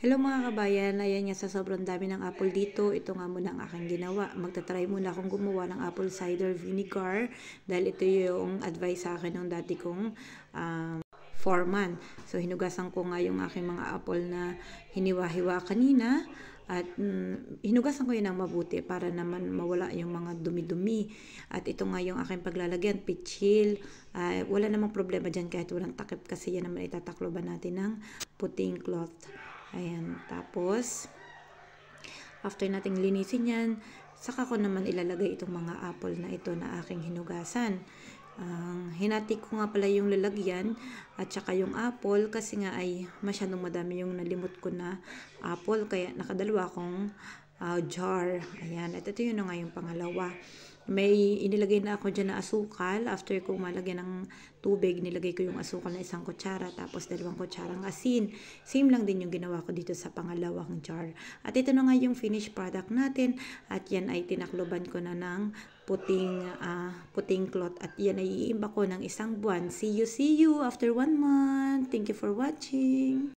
Hello mga kabayan, ayan nga sa sobrang dami ng apple dito, ito nga muna ang aking ginawa. Magta-try muna akong gumawa ng apple cider vinegar dahil ito yung advice sa akin ng dati kong foreman. So hinugasan ko nga yung aking mga apple na hiniwa-hiwa kanina at hinugasan ko yun ng mabuti para naman mawala yung mga dumi-dumi. At ito nga yung aking paglalagyan, pitchil. Wala namang problema dyan kahit walang takip kasi yan naman itatakloban natin ng puting cloth. Ayan, tapos after nating linisin yan, saka ko naman ilalagay itong mga apple na ito na aking hinugasan. Hinati ko nga pala yung lalagyan at saka yung apple kasi nga ay masyadong madami yung nalimot ko na apple kaya nakadalawa akong jar. Ayan, at ito yun na nga yung pangalawa. May inilagay na ako dyan na asukal. After ko malagyan ng tubig, nilagay ko yung asukal na 1 kutsara, tapos 2 kutsarang asin. Same lang din yung ginawa ko dito sa pangalawang jar. At ito na nga yung finished product natin. At yan ay tinakloban ko na ng puting cloth. At yan ay iimba ko ng 1 buwan. See you after 1 month. Thank you for watching.